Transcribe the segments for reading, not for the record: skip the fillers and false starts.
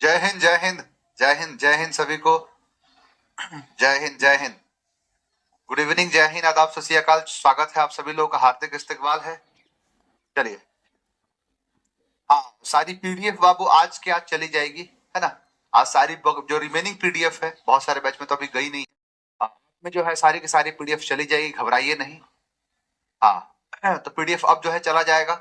जय हिंद जय हिंद जय हिंद जय हिंद सभी को। जय हिंद जय हिंद। गुड इवनिंग, जय हिंद, आदाब, सत श्री अकाल। स्वागत है आप सभी लोगों का, हार्दिक इस्तकबाल है। चलिए, हाँ, सारी पीडीएफ बाबू आज के आज चली जाएगी, है ना। आज सारी जो रिमेनिंग पीडीएफ है, बहुत सारे बैच में तो अभी गई नहीं है, में जो है सारी की सारी पीडीएफ चली जाएगी, घबराइए नहीं। हाँ, तो पीडीएफ अब जो है चला जाएगा,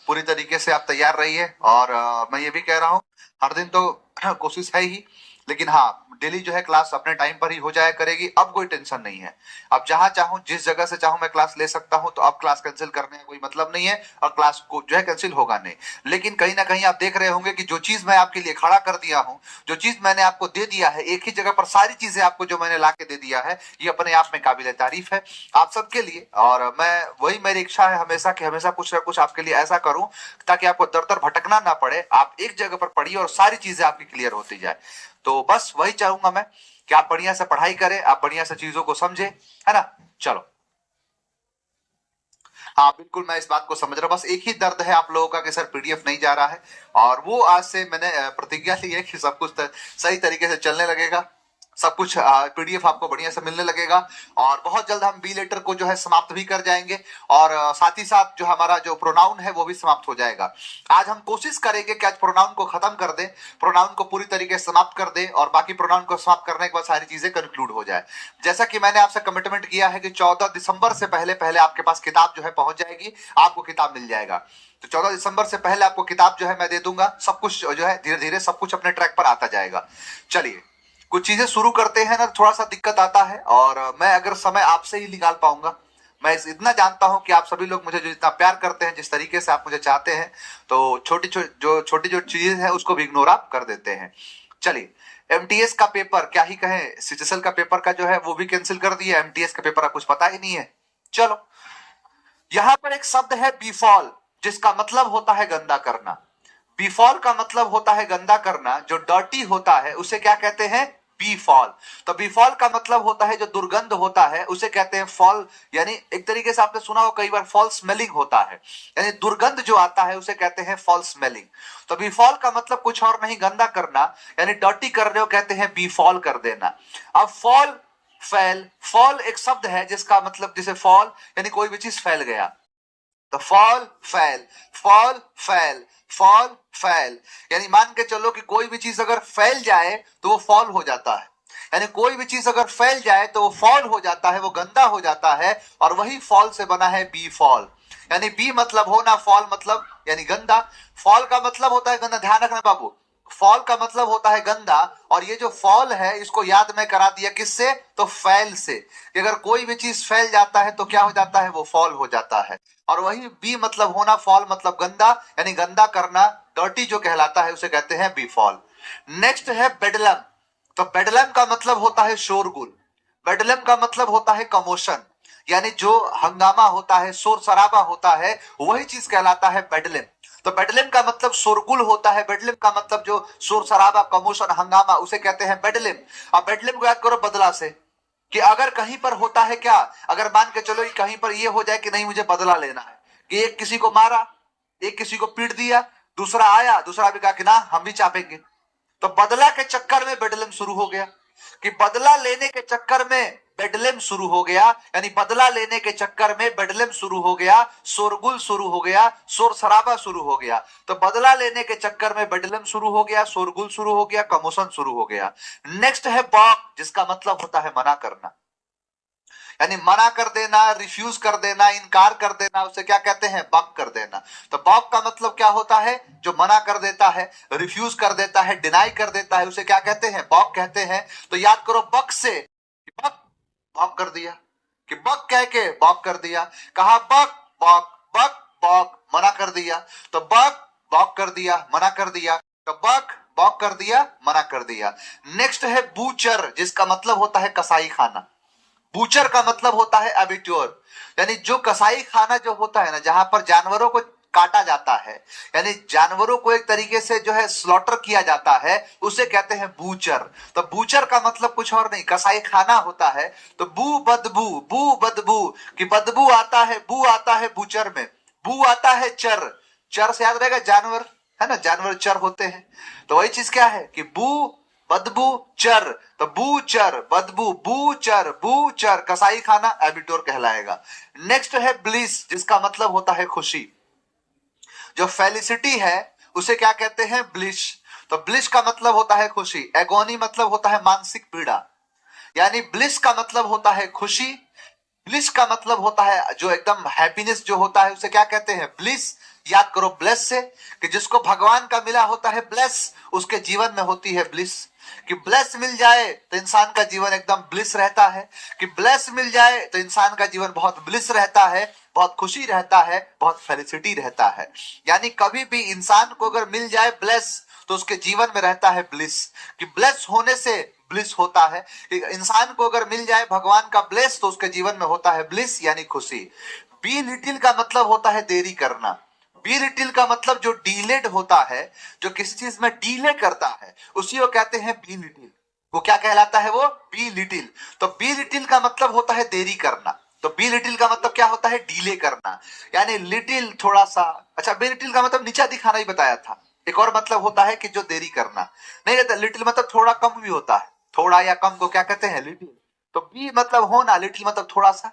पूरी तरीके से आप तैयार रहिए। और मैं ये भी कह रहा हूँ, हर दिन तो कोशिश है ही, लेकिन हाँ, डेली जो है क्लास अपने टाइम पर ही हो जाया करेगी। अब कोई टेंशन नहीं है, अब जहां चाहूं जिस जगह से चाहूं मैं क्लास ले सकता हूं। तो अब क्लास कैंसिल करने का कोई मतलब नहीं है, और क्लास को जो है कैंसिल होगा नहीं। लेकिन कहीं ना कहीं आप देख रहे होंगे कि जो चीज मैं आपके लिए खड़ा कर दिया हूं, जो चीज मैंने आपको दे दिया है, एक ही जगह पर सारी चीजें आपको जो मैंने ला के दे दिया है, ये अपने आप में काबिल तारीफ है आप सबके लिए। और मैं वही, मेरी इच्छा है हमेशा कि हमेशा कुछ ना कुछ आपके लिए ऐसा करूं ताकि आपको दर दर भटकना ना पड़े, आप एक जगह पर पढ़िए और सारी चीजें आपकी क्लियर होती जाए। तो बस वही चाहूंगा मैं कि आप बढ़िया से पढ़ाई करें, आप बढ़िया से चीजों को समझे, है ना। चलो, हाँ बिल्कुल, मैं इस बात को समझ रहा हूँ। बस एक ही दर्द है आप लोगों का कि सर पीडीएफ नहीं जा रहा है, और वो आज से मैंने प्रतिज्ञा ली है कि सब कुछ सही तरीके से चलने लगेगा, सब कुछ पीडीएफ आपको बढ़िया से मिलने लगेगा। और बहुत जल्द हम बी लेटर को जो है समाप्त भी कर जाएंगे, और साथ ही साथ जो हमारा जो प्रोनाउन है वो भी समाप्त हो जाएगा। आज हम कोशिश करेंगे कि आज प्रोनाउन को खत्म कर दे, प्रोनाउन को पूरी तरीके से समाप्त कर दे, और बाकी प्रोनाउन को समाप्त करने के बाद सारी चीजें कंक्लूड हो जाए। जैसा कि मैंने आपसे कमिटमेंट किया है कि 14 दिसंबर से पहले पहले आपके पास किताब जो है पहुंच जाएगी, आपको किताब मिल जाएगा। तो 14 दिसंबर से पहले आपको किताब जो है मैं दे दूंगा, सब कुछ जो है धीरे धीरे सब कुछ अपने ट्रैक पर आता जाएगा। चलिए, कुछ चीजें शुरू करते हैं ना, थोड़ा सा दिक्कत आता है, और मैं अगर समय आपसे ही निकाल पाऊंगा, मैं इतना जानता हूं कि आप सभी लोग मुझे जो इतना प्यार करते हैं, जिस तरीके से आप मुझे चाहते हैं, तो छोटी जो चीजें हैं उसको भी इग्नोर आप कर देते हैं। चलिए, एमटीएस का पेपर क्या ही कहें, सीजीएल का पेपर का जो है वो भी कैंसिल कर दिया, एमटीएस का पेपर का कुछ पता ही नहीं है। चलो, यहां पर एक शब्द है बीफॉल, जिसका मतलब होता है गंदा करना। बीफॉल का मतलब होता है गंदा करना, जो डर्टी होता है उसे क्या कहते हैं, बीफॉल। तो बीफॉल का मतलब होता है जो दुर्गंध होता है उसे कहते हैं फॉल, यानी एक तरीके से आपने सुना हो कई बार फॉल स्मेलिंग होता है, यानी दुर्गंध जो आता है उसे कहते हैं फॉल स्मेलिंग। तो बीफॉल का मतलब कुछ और नहीं, गंदा करना, यानी डर्टी कर रहे हो कहते हैं बीफॉल कर देना। अब फॉल, फैल, फॉल एक शब्द है जिसका मतलब, जैसे फॉल यानी कोई भी चीज फैल गया, तो फॉल फैल, फॉल फैल, फॉल फैल, यानी मान के चलो कि कोई भी चीज अगर फैल जाए तो वो फॉल हो जाता है, यानी कोई भी चीज अगर फैल जाए तो वो फॉल हो जाता है, वो गंदा हो जाता है, और वही फॉल से बना है बी फॉल। यानी बी मतलब होना, फॉल मतलब यानी गंदा। फॉल का मतलब होता है गंदा, ध्यान रखना बाबू, फॉल का मतलब होता है गंदा, और ये जो फॉल है इसको याद मैं करा दिया किससे, तो फैल से, कि अगर कोई भी चीज फैल जाता है तो क्या हो जाता है, वो फॉल हो जाता है। और वही बी मतलब होना, फॉल मतलब गंदा, यानी गंदा करना, डर्टी जो कहलाता है उसे कहते हैं बी फॉल। नेक्स्ट है बेडलम। तो बेडलम का मतलब होता है शोरगुल, बेडलम का मतलब होता है कमोशन, यानी जो हंगामा होता है, शोर शराबा होता है, वही चीज कहलाता है बेडलम। तो बेडलिम का मतलब शोरगुल होता है, बेडलिम का मतलब जो शोर शराबा, कमोशन, हंगामा, उसे कहते हैं बेडलिम। अब बेडलिम को याद करो बदला से, कि अगर कहीं पर होता है क्या, अगर मान के चलो कि कहीं पर ये हो जाए कि नहीं मुझे बदला लेना है, कि एक किसी को मारा, एक किसी को पीट दिया, दूसरा आया, दूसरा भी कहा कि ना हम भी चापेंगे, तो बदला के चक्कर में बेडलिम शुरू हो गया, कि बदला लेने के चक्कर में बेडलिम शुरू हो गया, यानी बदला लेने के चक्कर में बेडलिम शुरू हो गया, शोरगुल शुरू हो गया, शोर शराबा शुरू हो गया। तो बदला लेने के चक्कर में बेडलिम शुरू हो गया, शोरगुल शुरू हो गया, कमोशन शुरू हो गया। नेक्स्ट है बॉक, जिसका मतलब होता है मना करना, यानी मना कर देना, रिफ्यूज कर देना, इनकार कर देना, उसे क्या कहते हैं, बक कर देना। तो बक का मतलब क्या होता है, जो मना कर देता है, रिफ्यूज कर देता है, डिनाई कर देता है, उसे क्या कहते हैं, बक कहते हैं। तो याद करो बक से, बक, बक कर दिया, कि बक कह के बक कर दिया, कहा बक, बक, बक, बक, मना कर दिया, तो बक, बक कर दिया, मना कर दिया, तो बक, बक कर दिया, मना कर दिया। नेक्स्ट है बूचर, जिसका मतलब होता है कसाई खाना। बूचर का मतलब होता है एबिट्योर, यानी जो कसाई खाना जो होता है ना, जहां पर जानवरों को काटा जाता है, यानी जानवरों को एक तरीके से जो है स्लॉटर किया जाता है, उसे कहते हैं बूचर। तो बूचर का मतलब कुछ और नहीं, कसाई खाना होता है। तो बू बदबू, कि बदबू आता है, बू आता है बूचर में, बू आता है चर, चर से याद रहेगा जानवर, है ना, जानवर चर होते हैं। तो वही चीज क्या है कि बू, बदबू, चर, तो बू चर, बदबू, बू चर, बू चर, कसाई खाना एबिटोर कहलाएगा। नेक्स्ट है ब्लिस, जिसका मतलब होता है खुशी। जो फेलिसिटी है उसे क्या कहते हैं, ब्लिस। तो ब्लिस का मतलब होता है खुशी। एगोनी मतलब होता है मानसिक पीड़ा, यानी ब्लिस का मतलब होता है खुशी। ब्लिस का मतलब होता है जो एकदम हैप्पीनेस जो होता है उसे क्या कहते हैं, ब्लिस। याद करो ब्लेस से, कि जिसको भगवान का मिला होता है ब्लेस, उसके जीवन में होती है ब्लिस। कि ब्लेस मिल जाए तो इंसान का जीवन एकदम ब्लिस रहता है, कि ब्लेस मिल जाए तो इंसान का जीवन बहुत ब्लिस रहता है, बहुत खुशी रहता है, बहुत फेलिसिटी रहता है। यानी कभी भी इंसान को अगर मिल जाए ब्लेस तो उसके जीवन में रहता है ब्लिस। कि ब्लेस होने से ब्लिस होता है। इंसान को अगर मिल जाए भगवान का ब्लेस तो उसके जीवन में होता है ब्लिस, यानी खुशी। बी लिटिल का मतलब होता है देरी करना। बी लिटिल का मतलब जो डीलेड होता है, जो किसी चीज में डीले करता है, उसी को कहते हैं बी लिटिल। वो क्या कहलाता है, वो बी लिटिल। तो बी लिटिल का मतलब होता है देरी करना। तो बी लिटिल का मतलब क्या होता है, डीले करना, यानी लिटिल थोड़ा सा। अच्छा, बी लिटिल का मतलब नीचा दिखाना ही बताया था। एक और मतलब होता है कि जो देरी करना नहीं रहता। लिटिल मतलब थोड़ा कम भी होता है, थोड़ा या कम को क्या कहते हैं, लिटिल। तो बी मतलब होना, लिटिल मतलब थोड़ा सा,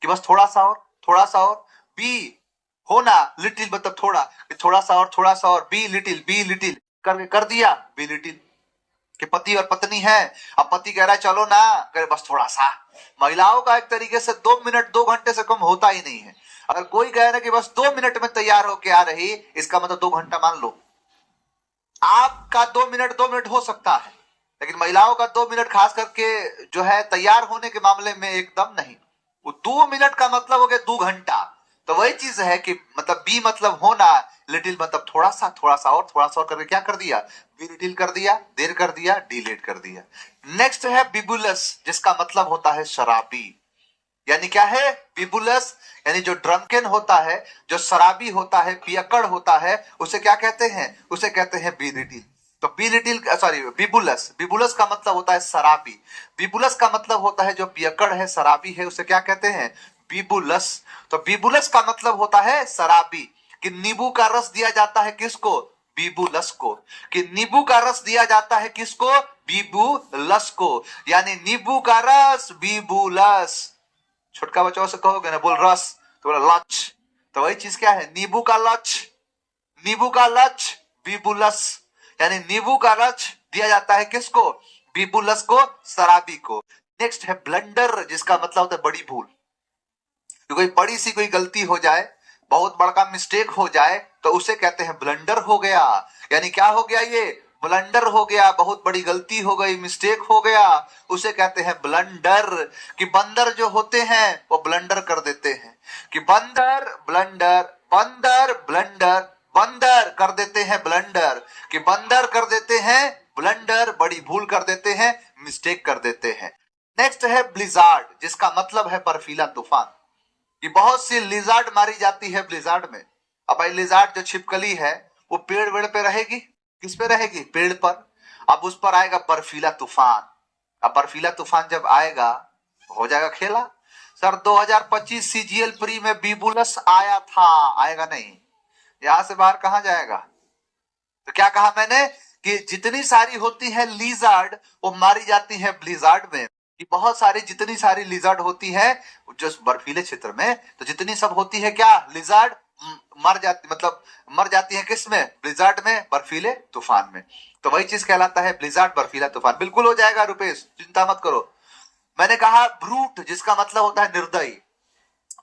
कि बस थोड़ा सा और थोड़ा सा और। बी होना, लिटिल मतलब थोड़ा, थोड़ा सा और थोड़ा सा और। बी लिटिल करके कर दिया बी लिटिल। कि पति और पत्नी है, अब पति कह रहा है चलो ना, करे बस थोड़ा सा। महिलाओं का एक तरीके से 2 मिनट 2 घंटे से कम होता ही नहीं है। अगर कोई कहे ना कि बस 2 मिनट में तैयार होके आ रही, इसका मतलब 2 घंटा मान लो। आपका 2 मिनट हो सकता है, लेकिन महिलाओं का 2 मिनट खास करके जो है तैयार होने के मामले में एकदम नहीं। वो 2 मिनट का मतलब हो गया 2 घंटा। तो वही चीज है कि मतलब बी मतलब होना, लिटिल मतलब थोड़ा सा, थोड़ा सा और थोड़ा सा और करके क्या कर दिया, बी लिटिल कर दिया, देर कर दिया, डिलेट कर दिया। नेक्स्ट है बिबुलस, जिसका मतलब होता है शराबी। यानी क्या है, बिबुलस, यानी जो ड्रंकन होता है, जो शराबी होता है, पियक्कड़ होता है, उसे क्या कहते हैं, उसे कहते हैं बीलिटिल। तो बीलिटिल, सॉरी, बिबुलस, बिबुलस का मतलब होता है शराबी। बिबुलस का मतलब होता है जो पियक्कड़ है, शराबी है, उसे क्या कहते हैं, बिबुलस। तो बिबुलस का मतलब होता है शराबी। कि नींबू का रस दिया जाता है किसको, बीबुलस को। कि नींबू का रस दिया जाता है किसको, बीबुलस को। यानी नींबू का रस बीबुलस। छोटका बच्चों से कहोगे ना, बोल रस, तो बोला लच। तो वही चीज क्या है, नींबू का लच, नींबू का लच, बीबुलस। यानी नींबू का रस दिया जाता है किसको, बीबुलस को, शराबी को। नेक्स्ट है ब्लंडर, जिसका मतलब होता है बड़ी भूल। तो कोई बड़ी सी कोई गलती हो जाए, बहुत बड़ा मिस्टेक हो जाए, तो उसे कहते हैं ब्लंडर हो गया। यानी क्या हो गया, ये ब्लंडर हो गया, बहुत बड़ी गलती हो गई, मिस्टेक हो गया, उसे कहते हैं ब्लंडर। कि बंदर जो होते हैं वो ब्लंडर कर देते हैं। कि बंदर ब्लंडर, बंदर ब्लंडर, बंदर कर देते हैं ब्लंडर। कि बंदर कर देते हैं ब्लंडर, बड़ी भूल कर देते हैं, मिस्टेक कर देते हैं। नेक्स्ट है ब्लिजार्ड, जिसका मतलब है बर्फीला तूफान। कि बहुत सी लिजार्ड मारी जाती है ब्लिजार्ड में। अब भाई लिजार्ड जो छिपकली है वो पेड़ वेड़ पे रहेगी, किस पे रहेगी, पेड़ पर। अब उस पर आएगा बर्फीला तूफान। अब बर्फीला तूफान जब आएगा हो जाएगा खेला। सर 2025 सीजीएल प्री में बीबुलस आया था, आएगा नहीं, यहां से बाहर कहां जाएगा। तो क्या कहा मैंने कि जितनी सारी होती है लिजार्ड वो मारी जाती है ब्लिजार्ड में। कि बहुत सारी, जितनी सारी लिजार्ड होती है जो बर्फीले क्षेत्र में, तो जितनी सब होती है क्या, लिजार्ड मर जाती, मतलब मर जाती है किस में, ब्लिजार्ड में, बर्फीले तूफान में। तो वही चीज कहलाता है ब्लिजार्ड, बर्फीला तूफान। बिल्कुल हो जाएगा रुपेश, चिंता मत करो। मैंने कहा ब्रूट, जिसका मतलब होता है निर्दयी।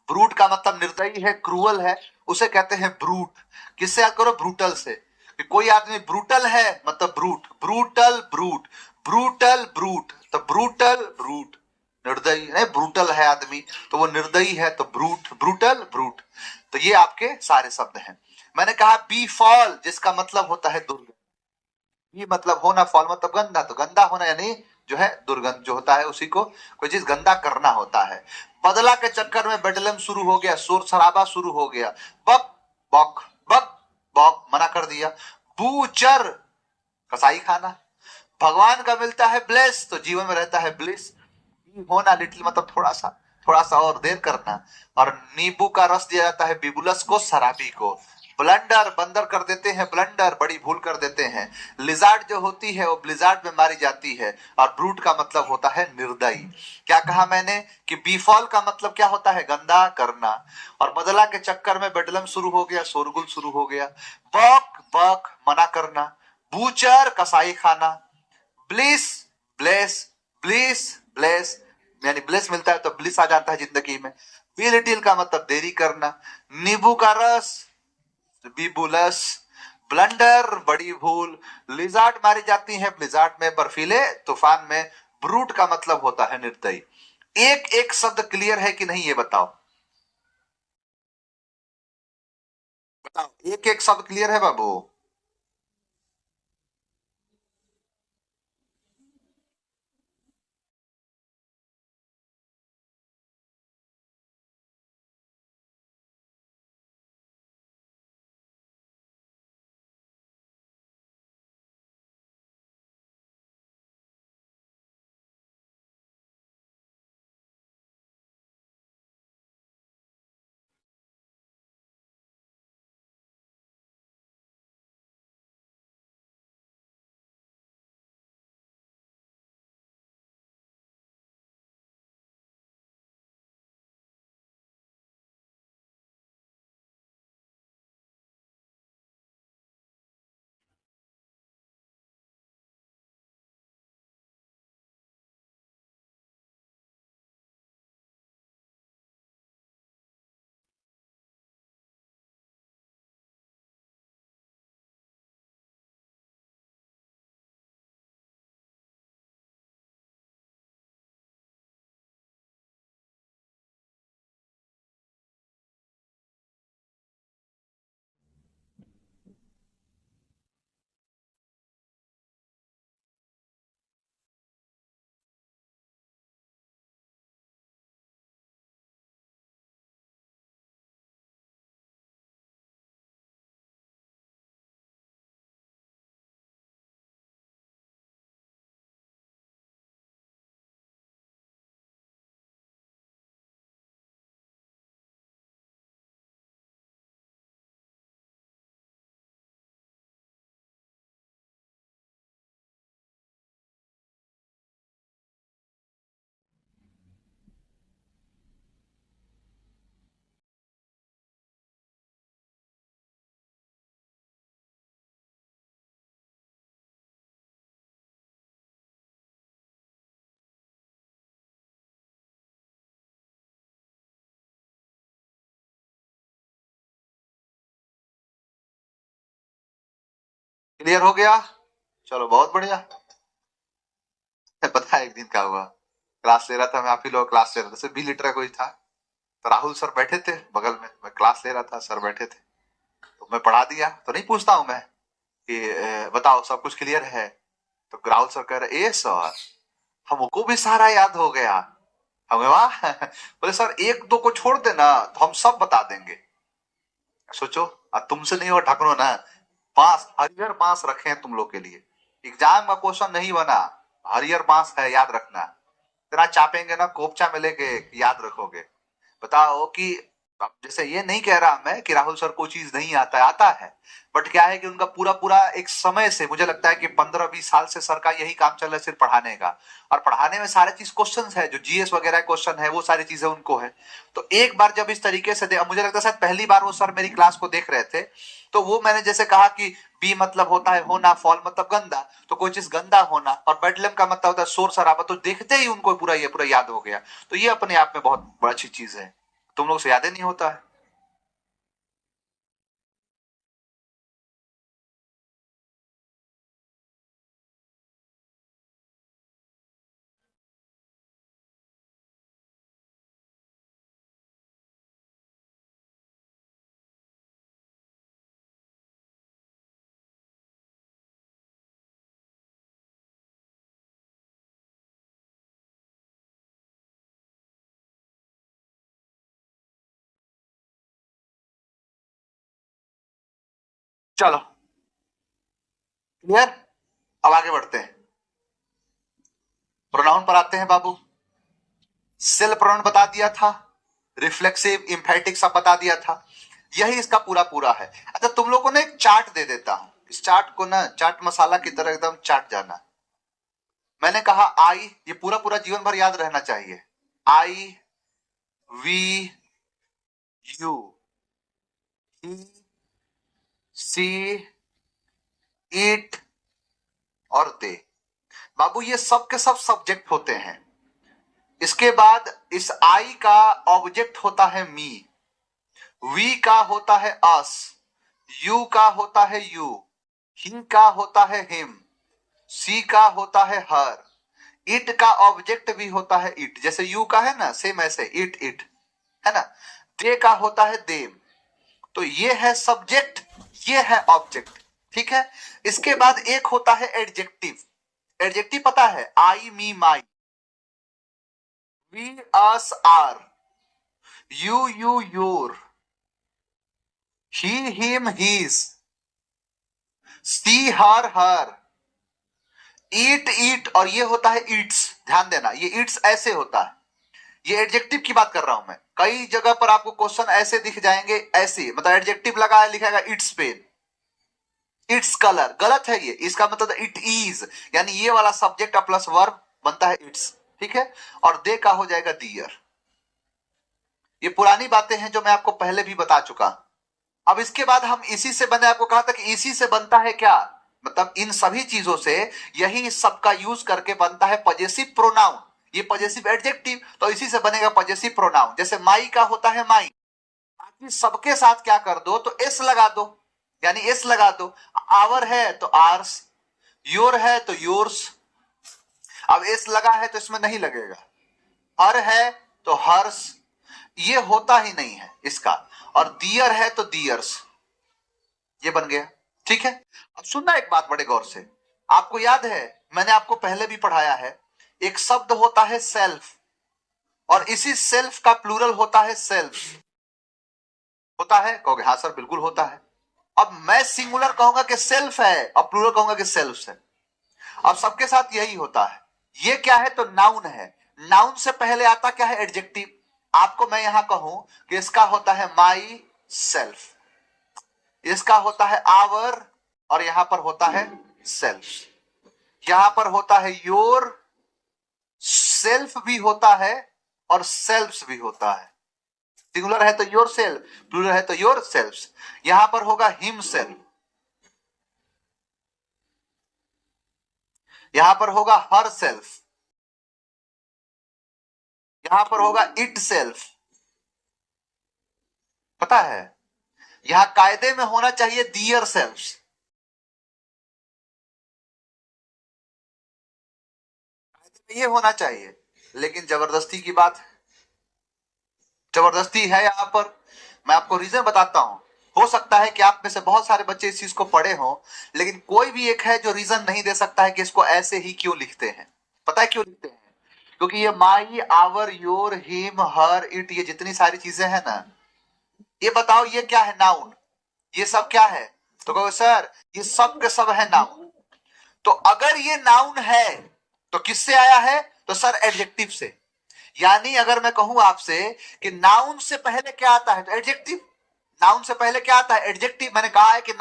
ब्रूट का मतलब निर्दयी है, क्रूअल है, उसे कहते हैं ब्रूट। किससे याद करो, ब्रूटल से। कि कोई आदमी ब्रूटल है मतलब brute, brutal brute, brutal brute, तो ब्रूटल ब्रूट, निर्दयी नहीं, ब्रूटल है आदमी तो वो निर्दयी है, तो ब्रूट, ब्रूटल ब्रूट। तो ये आपके सारे शब्द हैं। मैंने कहा बी फॉल, जिसका मतलब होता है दुर्गंध। बी मतलब होना, फॉल मतलब गंदा, तो गंदा होना यानी जो है दुर्गंध जो होता है, उसी को कोई चीज गंदा करना होता है। बदला के चक्कर में बेडलम शुरू हो गया, शोर शराबा शुरू हो गया, बक बक बक बक, मना कर दिया। बूचर, कसाई खाना। भगवान का मिलता है ब्लेस तो जीवन में रहता है ब्लिस। होना, लिटिल मतलब थोड़ा सा, थोड़ा सा और देर करना। और नींबू का रस दिया जाता है बिबुलस को, शराबी को। ब्लंडर बंदर कर देते हैं, ब्लंडर बड़ी भूल कर देते हैं। लिजार्ड जो होती है वो ब्लिजार्ड में मारी जाती है। और ब्रूट का मतलब होता है निर्दयी। क्या कहा मैंने कि बीफॉल का मतलब क्या होता है, गंदा करना। और बदला के चक्कर में बेडलम शुरू हो गया, शोरगुल शुरू हो गया। बक बक मना करना, बूचर कसाई खाना, ब्लिस ब्लेस, ब्लिस ब्लेस यानी ब्लेस मिलता है तो ब्लिस आ जाता है जिंदगी में। बी लिटिल का मतलब देरी करना, नींबू का रस बीबुलस, ब्लंडर बड़ी भूल, लिजार्ड मारी जाती है ब्लिजार्ड में, बर्फीले तूफान में। ब्रूट का मतलब होता है निर्दयी। एक एक शब्द क्लियर है कि नहीं ये बताओ, बताओ एक एक शब्द क्लियर है बाबू। क्लियर हो गया, चलो बहुत बढ़िया। पता है एक दिन क्या हुआ, क्लास ले रहा था मैं, आप ही लोग क्लास ले रहे थे, जैसे बी लीटर का कोई था, तो राहुल सर बैठे थे बगल में, मैं क्लास ले रहा था, सर बैठे थे, तो मैं पढ़ा दिया, तो नहीं पूछता हूं मैं कि बताओ सब कुछ क्लियर है। तो राहुल सर कह रहे ए सर हमको भी सारा याद हो गया। हमें वाह बोले सर एक दो को छोड़ देना तो हम सब बता देंगे। सोचो, तुमसे नहीं हो ढकनो ना, बांस हरियर बांस रखे हैं तुम लोग के लिए, एग्जाम का क्वेश्चन नहीं बना, हरियर बांस है याद रखना, इतना चापेंगे ना कोपचा में लेके याद रखोगे। बताओ कि अब जैसे ये नहीं कह रहा मैं कि राहुल सर को चीज नहीं आता है, आता है, बट क्या है कि उनका पूरा पूरा एक समय से मुझे लगता है कि 15-20 साल से सर का यही काम चल रहा है सिर्फ पढ़ाने का। और पढ़ाने में सारे चीज क्वेश्चन है, जो जीएस वगैरह क्वेश्चन है वो सारी चीजें उनको है। तो एक बार जब इस तरीके से मुझे लगता है शायद पहली बार वो सर मेरी क्लास को देख रहे थे, तो वो मैंने जैसे कहा कि बी मतलब होता है होना, फॉल मतलब गंदा, तो कोई चीज गंदा होना, और बेडलम का मतलब होता है शोर शराबा, तो देखते ही उनको पूरा याद हो गया। तो ये अपने आप में बहुत बड़ी अच्छी चीज है, तुम लोग से याद ही नहीं होता है। चलो क्लियर, अब आगे बढ़ते हैं, प्रोनाउन पर आते हैं बाबू। सेल प्रोनाउन बता दिया था, रिफ्लेक्सिव इम्फेटिक सब बता दिया था। यही इसका पूरा पूरा है। अच्छा, तुम लोगों को ना एक चार्ट दे देता हूं, इस चार्ट को ना चाट मसाला की तरह एकदम चाट जाना। मैंने कहा आई, ये पूरा पूरा जीवन भर याद रहना चाहिए। I, we, you, he, she, it और दे। बाबू ये सब के सब सब्जेक्ट होते हैं। इसके बाद इस आई का ऑब्जेक्ट होता है मी, वी का होता है अस, यू का होता है यू, ही का होता है हिम, सी का होता है हर, इट का ऑब्जेक्ट भी होता है इट, जैसे यू का है ना सेम ऐसे इट इट है ना। दे का होता है देम। तो ये है सब्जेक्ट, ये है ऑब्जेक्ट, ठीक है। इसके बाद एक होता है एडजेक्टिव। एडजेक्टिव पता है, I me my, we us our, you you your, he him his, she her her, it it और ये होता है ईट्स। ध्यान देना, ये ईट्स ऐसे होता है, ये एडजेक्टिव की बात कर रहा हूं मैं। कई जगह पर आपको क्वेश्चन ऐसे दिख जाएंगे, ऐसे मतलब एडजेक्टिव लगा है, लिखेगा इट्स पेन, इट्स कलर, गलत है ये। इसका मतलब इट इज, यानी ये वाला सब्जेक्ट प्लस वर्ब बनता है इट्स, ठीक है। और दे का हो जाएगा दियर। ये पुरानी बातें हैं जो मैं आपको पहले भी बता चुका। अब इसके बाद हम इसी से बने, आपको कहा था कि इसी से बनता है क्या, मतलब इन सभी चीजों से, यही सबका यूज करके बनता है पजेसिव प्रोनाउन। ये पजेसिव एडजेक्टिव, तो इसी से बनेगा पजेसिव प्रोनाउन। जैसे माई का होता है माई, बाकी सबके साथ क्या कर दो तो एस लगा दो, यानी एस लगा दो। आवर है तो आर्स, योर है तो योर्स। अब एस लगा है तो इसमें नहीं लगेगा। हर है तो हर्स, ये होता ही नहीं है इसका। और दियर है तो दियर्स, ये बन गया, ठीक है। अब सुनना एक बात बड़े गौर से, आपको याद है मैंने आपको पहले भी पढ़ाया है, एक शब्द होता है सेल्फ, और इसी सेल्फ का प्लूरल होता है सेल्फ। होता है, कहोगे हाँ सर बिल्कुल होता है। अब मैं सिंगुलर कहूंगा कि सेल्फ है और प्लूरल कहूंगा कि सेल्फ है। अब सबके साथ यही होता है। ये क्या है तो नाउन है, नाउन से पहले आता क्या है एडजेक्टिव। आपको मैं यहां कहूं कि इसका होता है माई सेल्फ, इसका होता है आवर, और यहां पर होता है सेल्फ। यहां पर होता है योर, सेल्फ भी होता है और सेल्फ्स भी होता है। सिंगुलर है तो योर सेल्फ, प्लूरल है तो योर सेल्फ्स। यहां पर होगा हिम सेल्फ, यहां पर होगा हर सेल्फ, यहां पर होगा इट सेल्फ। पता है, यहां कायदे में होना चाहिए दियर सेल्फ्स, ये होना चाहिए। लेकिन जबरदस्ती की बात है, जबरदस्ती है यहां पर। मैं आपको रीजन बताता हूं। हो सकता है कि आप में से बहुत सारे बच्चे इस चीज को पढ़े हों, लेकिन कोई भी एक है जो रीजन नहीं दे सकता है कि इसको ऐसे ही क्यों लिखते हैं। पता है क्यों लिखते हैं? क्योंकि ये my, our, your, him, her, it, ये जितनी सारी चीजें हैं ना, ये बताओ ये क्या है? नाउन। ये सब क्या है? तो कहो सर ये सब के सब है नाउन। तो अगर ये नाउन है तो किससे आया है? तो सर एडजेक्टिव से। यानी अगर मैं कहूं आपसे कि नाउन से पहले क्या आता है तो एडजेक्टिव, नाउन से पहले क्या आता है? एडजेक्टिव। मैंने कहा है कि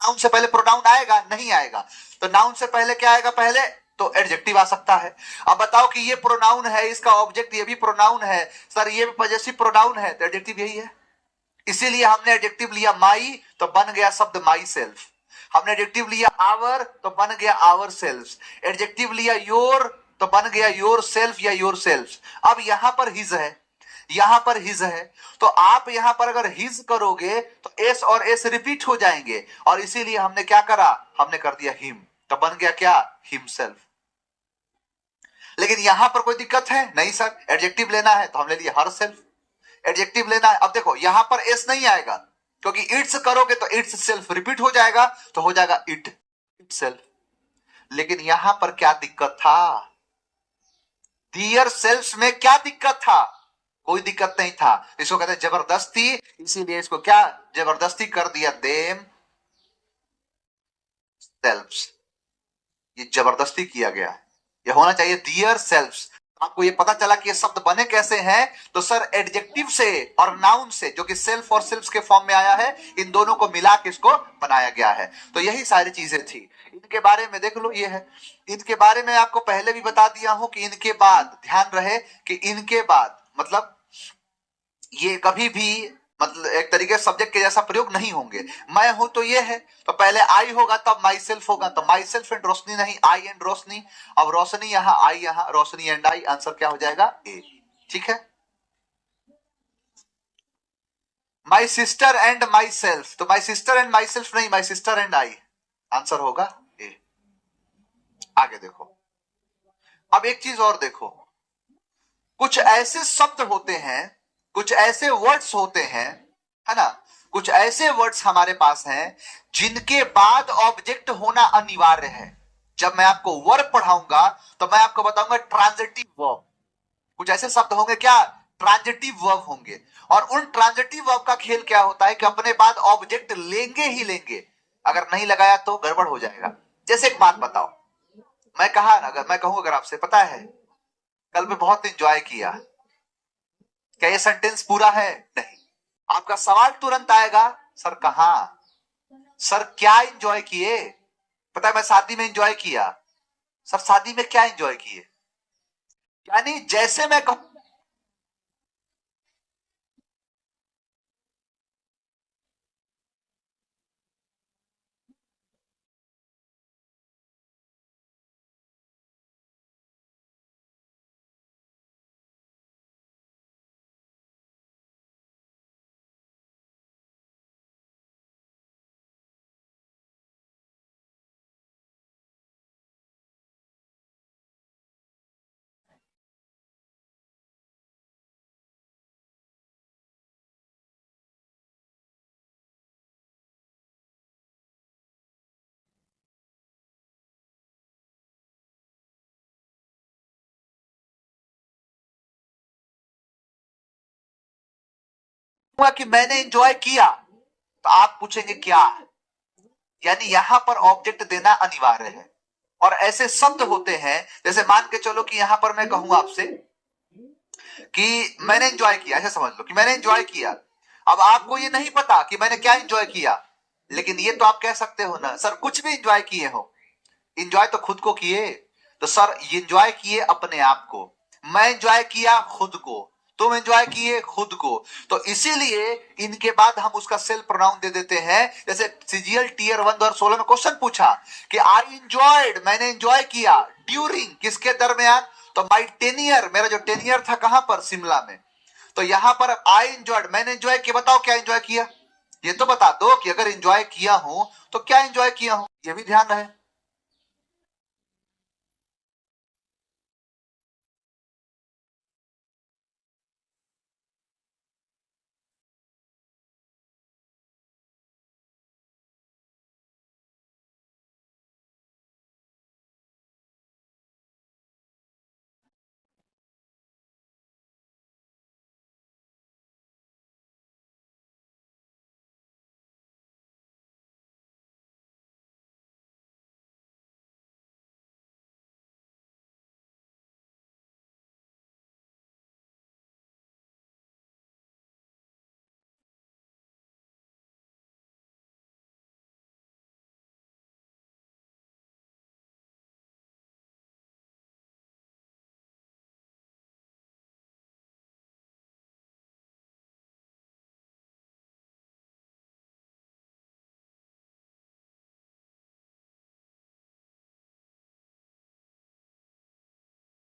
नाउन से पहले प्रोनाउन आएगा? नहीं आएगा। तो नाउन से पहले क्या आएगा? पहले तो एडजेक्टिव आ सकता है। अब बताओ कि ये प्रोनाउन है, इसका ऑब्जेक्ट ये भी प्रोनाउन है, सर ये भी पॉजेसिव प्रोनाउन है, तो एडजेक्टिव यही है। इसीलिए हमने एडजेक्टिव लिया माई तो बन गया शब्द माई सेल्फ। हमने एडजेक्टिव लिया आवर तो बन गया आवर सेल्फ। एडजेक्टिव लिया योर तो बन गया योर सेल्फ या योर सेल्फ। अब यहां पर हिज है, यहां पर हिज है, तो आप यहां पर अगर हिज करोगे तो एस और एस रिपीट हो जाएंगे, और इसीलिए हमने क्या करा? हमने कर दिया हिम, तो बन गया क्या? हिमसेल्फ। लेकिन यहां पर कोई दिक्कत है? नहीं सर, एडजेक्टिव लेना है तो हमने लिया हर सेल्फ। एडजेक्टिव लेना है, अब देखो यहां पर एस नहीं आएगा, क्योंकि इट्स करोगे तो इट्स सेल्फ रिपीट हो जाएगा, तो हो जाएगा इट सेल्फ। लेकिन यहां पर क्या दिक्कत था? डियर सेल्फ में क्या दिक्कत था? कोई दिक्कत नहीं था। इसको कहते हैं जबरदस्ती, इसीलिए इसको क्या जबरदस्ती कर दिया, देम सेल्फ्स। ये जबरदस्ती किया गया है। ये होना चाहिए डियर सेल्फ्स। आपको ये पता चला कि ये शब्द बने कैसे हैं, तो सर एडजेक्टिव से और नाउन से, जो कि सेल्फ और सेल्फ्स के फॉर्म में आया है, इन दोनों को मिला के इसको बनाया गया है। तो यही सारी चीजें थी। इनके बारे में देख लो, ये है। इनके बारे में आपको पहले भी बता दिया हूं कि इनके बाद ध्यान रहे कि इनके बाद मतलब ये कभी भी मतलब एक तरीके से सब्जेक्ट के जैसा प्रयोग नहीं होंगे। मैं हूं तो ये है, तो पहले आई होगा तब माई सेल्फ होगा, तो माई सेल्फ एंड रोशनी नहीं, आई एंड रोशनी। अब रोशनी यहां, आई यहां, रोशनी एंड आई, आंसर क्या हो जाएगा, ए। ठीक है। My sister and myself, तो my sister and myself नहीं, my sister and I, answer होगा ए। आगे देखो, अब एक चीज और देखो, कुछ ऐसे शब्द होते हैं, कुछ ऐसे वर्ड्स होते हैं, है ना, कुछ ऐसे वर्ड्स हमारे पास हैं जिनके बाद ऑब्जेक्ट होना अनिवार्य है। जब मैं आपको वर्ब पढ़ाऊंगा तो मैं आपको बताऊंगा ट्रांजिटिव वर्ब। कुछ ऐसे शब्द होंगे क्या, ट्रांजिटिव वर्ब होंगे। और उन ट्रांजिटिव वर्ब का खेल क्या होता है कि अपने बाद ऑब्जेक्ट लेंगे ही लेंगे, अगर नहीं लगाया तो गड़बड़ हो जाएगा। जैसे एक बात बताओ, मैं कहा, अगर मैं कहूं, अगर आपसे पता है कल मैं बहुत इंजॉय किया, क्या ये सेंटेंस पूरा है? नहीं। आपका सवाल तुरंत आएगा, सर कहां, सर क्या एंजॉय किए? पता है मैं शादी में एंजॉय किया। सर शादी में क्या एंजॉय किए? यानी जैसे मैं कहूं, कि मैंने एंजॉय किया, तो आप पूछेंगे क्या, यानी यहां पर ऑब्जेक्ट देना अनिवार्य है। और ऐसे शब्द होते हैं, जैसे मान के चलो कि यहां पर मैं कहूं आपसे कि मैंने एंजॉय किया, ऐसे समझ लो कि मैंने एंजॉय किया। अब आपको ये नहीं पता कि मैंने क्या एंजॉय किया, लेकिन ये तो आप कह सकते हो ना, सर कुछ भी एंजॉय किए हो, एंजॉय तो खुद को किए, तो सर एंजॉय किए अपने आप को, मैं एंजॉय किया खुद को, तुम एंजॉय किए खुद को। तो इसीलिए इनके बाद हम उसका सेल्फ प्रोनाउन दे देते हैं। जैसे सीजीएल टीयर 1 2016 में क्वेश्चन पूछा कि आई एंजॉयड, मैंने एंजॉय किया, ड्यूरिंग किसके दरमियान, तो माई टेनियर, मेरा जो टेनियर था कहां पर, शिमला में। तो यहां पर आई एंजॉयड, मैंने एंजॉय किया, बताओ क्या एंजॉय किया, ये तो बता दो कि अगर एंजॉय किया हूं तो क्या एंजॉय किया हूं, ये भी ध्यान रहे।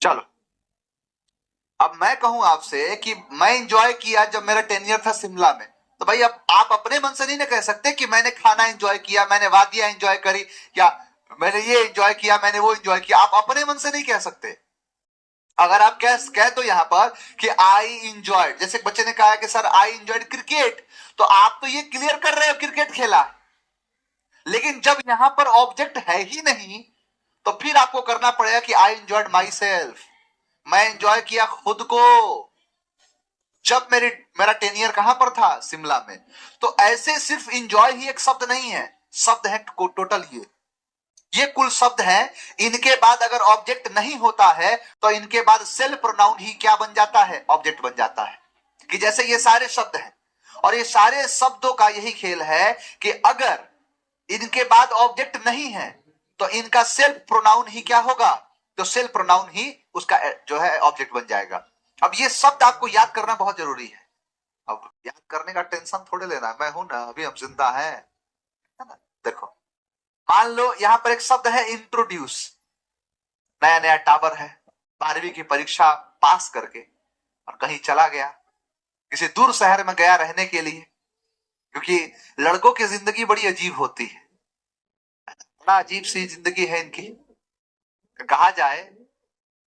चलो, अब मैं कहूं आपसे कि मैं एंजॉय किया जब मेरा टेनियर था शिमला में, तो भाई अब आप अपने मन से नहीं ना कह सकते कि मैंने खाना एंजॉय किया, मैंने वादियां एंजॉय करी, या मैंने ये एंजॉय किया, मैंने वो एंजॉय किया। आप अपने मन से नहीं कह सकते, अगर आप कह तो यहां पर कि आई इंजॉयड, जैसे बच्चे ने कहा कि सर आई इंजॉयड क्रिकेट, तो आप तो ये क्लियर कर रहे हो क्रिकेट खेला, लेकिन जब यहां पर ऑब्जेक्ट है ही नहीं तो फिर आपको करना पड़ेगा कि आई एंजॉयड माई सेल्फ, मैं एंजॉय किया खुद को। जब मेरा 10 ईयर कहां पर था, शिमला में। तो ऐसे सिर्फ एंजॉय ही एक शब्द नहीं है, शब्द है टोटल ये कुल शब्द है। इनके बाद अगर ऑब्जेक्ट नहीं होता है तो इनके बाद सेल्फ प्रोनाउन ही क्या बन जाता है, ऑब्जेक्ट बन जाता है। कि जैसे ये सारे शब्द हैं और ये सारे शब्दों का यही खेल है कि अगर इनके बाद ऑब्जेक्ट नहीं है तो इनका सेल्फ प्रोनाउन ही क्या होगा, तो सेल्फ प्रोनाउन ही उसका जो है ऑब्जेक्ट बन जाएगा। अब ये शब्द आपको याद करना बहुत जरूरी है। अब याद करने का टेंशन थोड़े लेना, मैं हूं ना, अभी हम जिंदा है ना। देखो मान लो यहां पर एक शब्द है इंट्रोड्यूस। नया नया टावर है, 12वीं की परीक्षा पास करके और कहीं चला गया, किसी दूर शहर में गया रहने के लिए, क्योंकि लड़कों की जिंदगी बड़ी अजीब होती है, बड़ा अजीब सी जिंदगी है इनकी। कहा जाए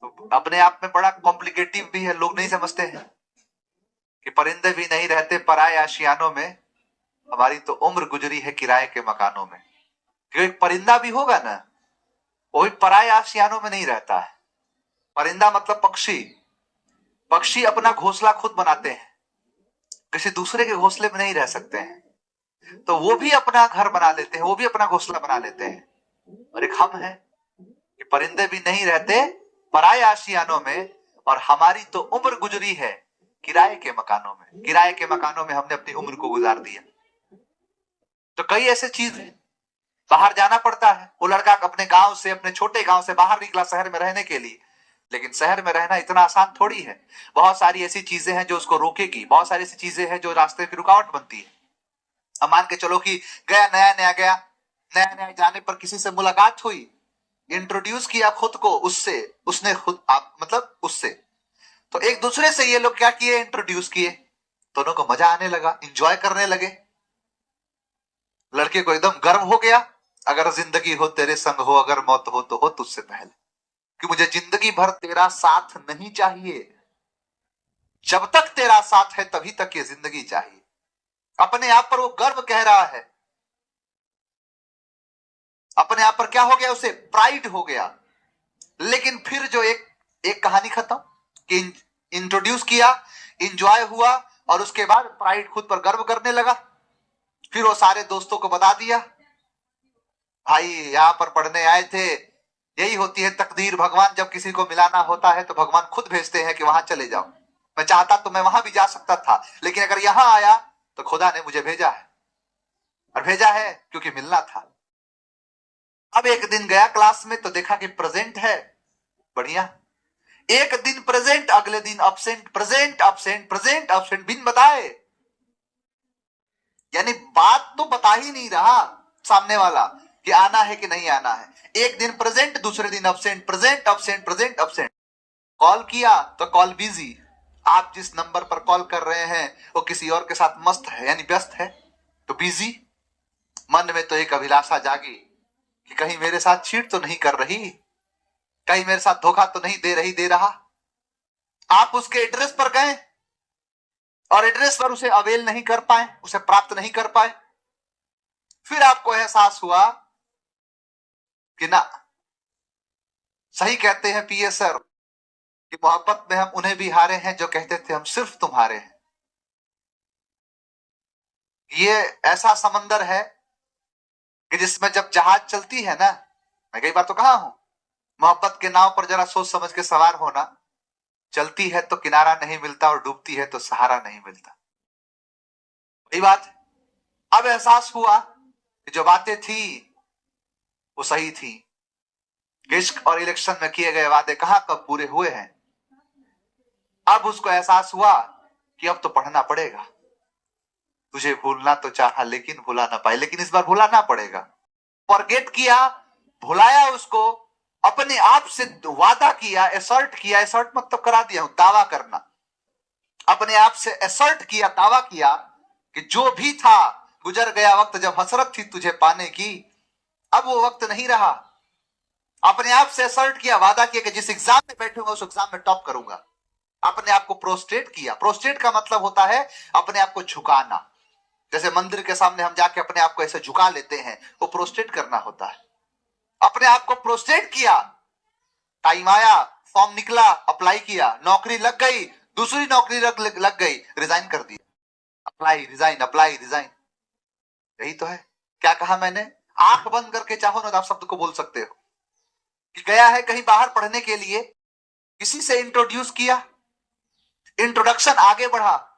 तो अपने आप में बड़ा कॉम्प्लिकेटिव भी है, लोग नहीं समझते हैं कि परिंदे भी नहीं रहते पराए आशियानों में, हमारी तो उम्र गुजरी है किराए के मकानों में। क्योंकि एक परिंदा भी होगा ना, वो भी पराए आशियानों में नहीं रहता है। परिंदा मतलब पक्षी, पक्षी अपना घोंसला खुद बनाते हैं, किसी दूसरे के घोंसले में नहीं रह सकते हैं, तो वो भी अपना घर बना लेते हैं, वो भी अपना घोंसला बना लेते हैं। और एक हम है कि परिंदे भी नहीं रहते पराए आशियानों में, और हमारी तो उम्र गुजरी है किराए के मकानों में। किराए के मकानों में हमने अपनी उम्र को गुजार दिया। तो कई ऐसे चीज है, बाहर जाना पड़ता है। वो लड़का अपने गांव से, अपने छोटे गांव से बाहर निकला शहर में रहने के लिए, लेकिन शहर में रहना इतना आसान थोड़ी है। बहुत सारी ऐसी चीजें हैं जो उसको रोकेगी, बहुत सारी ऐसी चीजें हैं जो रास्ते की रुकावट बनती है। अब मान के चलो कि गया, नया नया जाने पर किसी से मुलाकात हुई, इंट्रोड्यूस किया खुद को उससे, उसने खुद आप मतलब उससे, तो एक दूसरे से ये लोग क्या किए, इंट्रोड्यूस किए, दोनों को मजा आने लगा, इंजॉय करने लगे। लड़के को एकदम गर्व हो गया, अगर जिंदगी हो तेरे संग हो, अगर मौत हो तो हो तुझसे पहले, कि मुझे जिंदगी भर तेरा साथ नहीं चाहिए, जब तक तेरा साथ है तभी तक ये जिंदगी चाहिए। अपने आप पर वो गर्व कह रहा है, अपने आप पर क्या हो गया, उसे प्राइड हो गया। लेकिन फिर जो एक कहानी खत्म कि इंट्रोड्यूस किया, इंजॉय हुआ, और उसके बाद प्राइड खुद पर गर्व करने लगा। फिर वो सारे दोस्तों को बता दिया, भाई यहां पर पढ़ने आए थे, यही होती है तकदीर, भगवान जब किसी को मिलाना होता है तो भगवान खुद भेजते हैं कि वहां चले जाओ। मैं चाहता तो मैं वहां भी जा सकता था, लेकिन अगर यहां आया तो खुदा ने मुझे भेजा है, और भेजा है क्योंकि मिलना था। अब एक दिन गया क्लास में तो देखा कि प्रेजेंट है, बढ़िया। एक दिन प्रेजेंट, अगले दिन absent, present absent, present absent, बिन बताए। यानी बात तो बता ही नहीं रहा सामने वाला कि आना है कि नहीं आना है। एक दिन प्रेजेंट, दूसरे दिन absent, present absent, present absent. Call किया तो कॉल बिजी, आप जिस नंबर पर कॉल कर रहे हैं वो किसी और के साथ मस्त है, यानी व्यस्त है, तो बिजी। मन में तो एक अभिलाषा जागी कि कहीं मेरे साथ चीट तो नहीं कर रही, कहीं मेरे साथ धोखा तो नहीं दे रहा। आप उसके एड्रेस पर गए और एड्रेस पर उसे अवेल नहीं कर पाए, उसे प्राप्त नहीं कर पाए। फिर आपको एहसास हुआ कि ना, सही कहते हैं पीए सर कि मोहब्बत में हम उन्हें भी हारे हैं जो कहते थे हम सिर्फ तुम्हारे हैं। ये ऐसा समंदर है कि जिसमें जब जहाज चलती है ना, मैं कई बार तो कहा हूं, मोहब्बत के नाव पर जरा सोच समझ के सवार होना, चलती है तो किनारा नहीं मिलता और डूबती है तो सहारा नहीं मिलता। वही बात। अब एहसास हुआ कि जो बातें थी वो सही थी। इश्क और इलेक्शन में किए गए वादे कहां कब पूरे हुए हैं। अब उसको एहसास हुआ कि अब तो पढ़ना पड़ेगा। तुझे भूलना तो चाहा लेकिन भुला ना पाए, लेकिन इस बार भुलाना पड़ेगा। फॉरगेट किया, भुलाया उसको, अपने आप से वादा किया, एसर्ट किया, एसर्ट मतलब करा दिया हूं, दावा करना। अपने आप से एसर्ट किया, दावा किया कि जो भी था गुजर गया वक्त जब हसरत थी तुझे पाने की, अब वो वक्त नहीं रहा। अपने आप से असर्ट किया, वादा किया कि जिस एग्जाम में बैठूंगा उस एग्जाम में टॉप करूंगा। अपने आप को प्रोस्ट्रेट किया। प्रोस्ट्रेट का मतलब होता है अपने आप को झुकाना। जैसे मंदिर के सामने हम जाके अपने आप को ऐसे झुका लेते हैं, वो प्रोस्ट्रेट करना होता है। अपने आप को प्रोस्ट्रेट किया, टाइम आया, फॉर्म निकला, अप्लाई किया, नौकरी लग गई, दूसरी नौकरी लग गई, रिजाइन कर दिया। अप्लाई रिजाइन, अप्लाई रिजाइन, यही तो है। क्या कहा मैंने? आंख बंद करके चाहो ना तो आप शब्द को बोल सकते हो कि गया है कहीं बाहर पढ़ने के लिए, किसी से इंट्रोड्यूस किया, इंट्रोडक्शन आगे बढ़ा,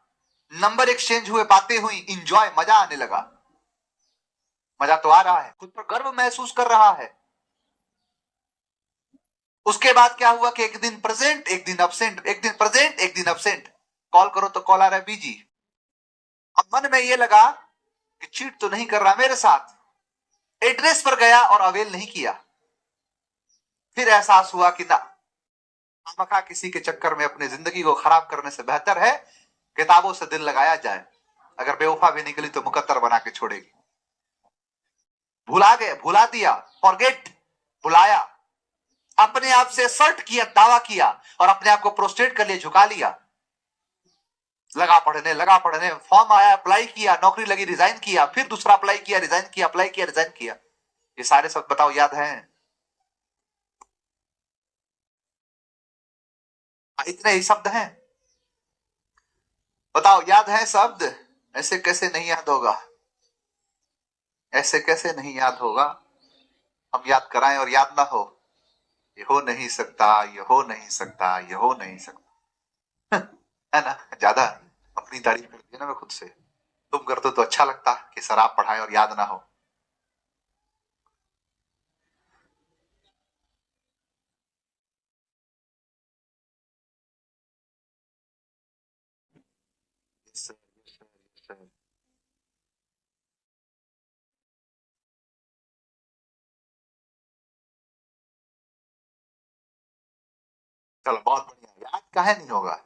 नंबर एक्सचेंज हुए, बातें हुई, इंजॉय, मजा आने लगा। मजा तो आ रहा है, खुद पर गर्व महसूस कर रहा है। उसके बाद क्या हुआ कि एक दिन प्रेजेंट, एक दिन अब्सेंट, एक दिन प्रेजेंट, एक दिन अब्सेंट। कॉल करो तो कॉल आ रहा है बिजी। अब मन में ये लगा कि चीट तो नहीं कर रहा मेरे साथ। एड्रेस पर गया और अवेल नहीं किया। फिर एहसास हुआ कि ना, खामखा किसी के चक्कर में अपनी जिंदगी को खराब करने से बेहतर है किताबों से दिल लगाया जाए। अगर बेवफा भी निकली तो मुकद्दर बना के छोड़ेगी। भुला गए, भुला दिया, फॉरगेट, भुलाया, अपने आप से सर्ट किया, दावा किया और अपने आप को प्रोस्ट्रेट कर लिया, झुका लिया। लगा पढ़ने, फॉर्म आया, अप्लाई किया, नौकरी लगी, रिजाइन किया, फिर दूसरा अप्लाई किया, रिजाइन किया, अप्लाई किया, रिजाइन किया। ये सारे शब्द बताओ याद हैं? इतने ही शब्द हैं, बताओ याद है शब्द? ऐसे कैसे नहीं याद होगा? ऐसे कैसे नहीं याद होगा? हम याद कराएं और याद ना हो? ये हो नहीं सकता, ये हो नहीं सकता, ये हो नहीं सकता। है ना? ज्यादा अपनी तारीफ कर दी ना मैं खुद से। तुम करते तो अच्छा लगता कि सर आप पढ़ाएं और याद ना हो। Yes, sir, yes, sir, yes, sir. चलो बहुत बढ़िया। याद काहे नहीं होगा?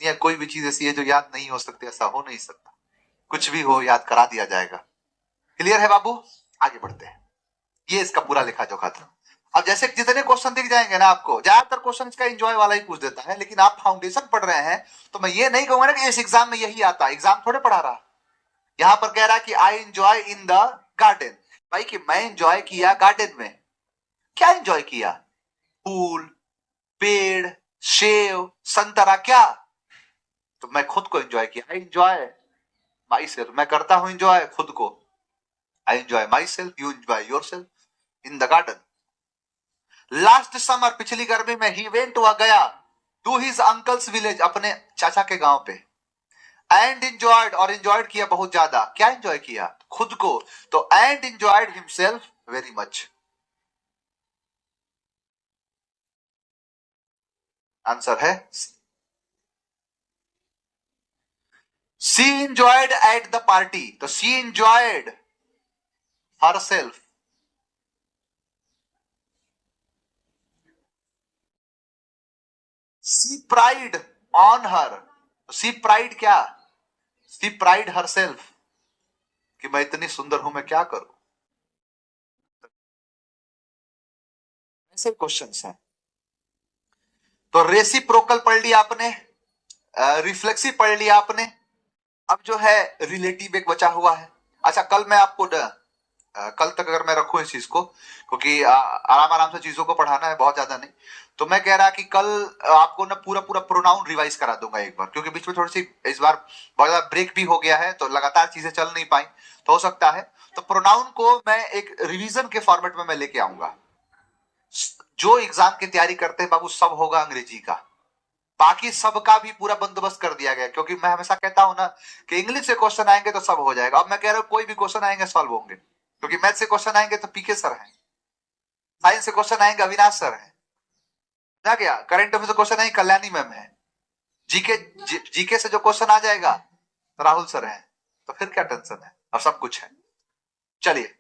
या कोई भी चीज ऐसी है जो याद नहीं हो सकती? ऐसा हो नहीं सकता। कुछ भी हो याद करा दिया जाएगा। क्लियर है बाबू? आगे बढ़ते हैं। ये इसका पूरा लिखा जोखा था। अब जैसे जितने क्वेश्चन दिख जाएंगे ना आपको, ज्यादातर क्वेश्चन इसका एंजॉय वाला ही पूछ देता है, लेकिन आप फाउंडेशन पढ़ रहे हैं तो मैं ये नहीं कहूंगा ना कि इस एग्जाम में यही आता। एग्जाम थोड़े पढ़ा रहा। यहां पर कह रहा कि I enjoy in the garden. भाई कि मैं एंजॉय किया गार्डन में। क्या एंजॉय किया? फूल, पेड़, सेव, संतरा, क्या? तो मैं खुद को एंजॉय किया। I enjoy my self. मैं करता हूं एंजॉय खुद को। I enjoy my self, you enjoy your self in the garden. Last summer, पिछली गर्मी में, ही वेंट, हुआ गया, टू हिज अंकल्स विलेज, अपने चाचा के गांव पे। एंड इंजॉयड, और इंजॉयड किया बहुत ज्यादा। क्या इंजॉय किया? खुद को। तो and enjoyed himself very much. Answer है she enjoyed at the party. तो she enjoyed herself. She prided on her. She prided क्या? सी प्राइड हर सेल्फ, कि मैं इतनी सुंदर हूं, मैं क्या करूं। ऐसे क्वेश्चंस हैं। तो रेसिप्रोकल पढ़ लिया आपने, रिफ्लेक्सिव पढ़ लिया आपने। अब जो है रिलेटिव एक बचा हुआ है। अच्छा, कल मैं आपको कल तक अगर मैं रखूं इस चीज को, क्योंकि आराम आराम से चीजों को पढ़ाना है, बहुत ज्यादा नहीं, तो मैं कह रहा कि कल आपको ना पूरा पूरा प्रोनाउन रिवाइज करा दूंगा एक बार, क्योंकि बीच में थोड़ी सी इस बार बहुत ज्यादा ब्रेक भी हो गया है, तो लगातार चीजें चल नहीं पाई, तो हो सकता है तो प्रोनाउन को मैं एक रिवीजन के फॉर्मेट में मैं लेके आऊंगा। जो एग्जाम की तैयारी करते हैं बाबू, सब होगा अंग्रेजी का। बाकी सबका भी पूरा बंदोबस्त कर दिया गया, क्योंकि मैं हमेशा कहता हूं ना कि इंग्लिश से क्वेश्चन आएंगे तो सब हो जाएगा। अब मैं कह रहा हूं कोई भी क्वेश्चन आएंगे सॉल्व होंगे, क्योंकि मैथ से क्वेश्चन आएंगे तो पीके सर हैं, साइंस से क्वेश्चन आएंगे अविनाश सर हैं, ना क्या, करंट अफेयर से क्वेश्चन आएंगे कल्याणी मैम है, जीके जीके से जो क्वेश्चन आ जाएगा तो राहुल सर हैं। तो फिर क्या टेंशन है? अब सब कुछ है। चलिए,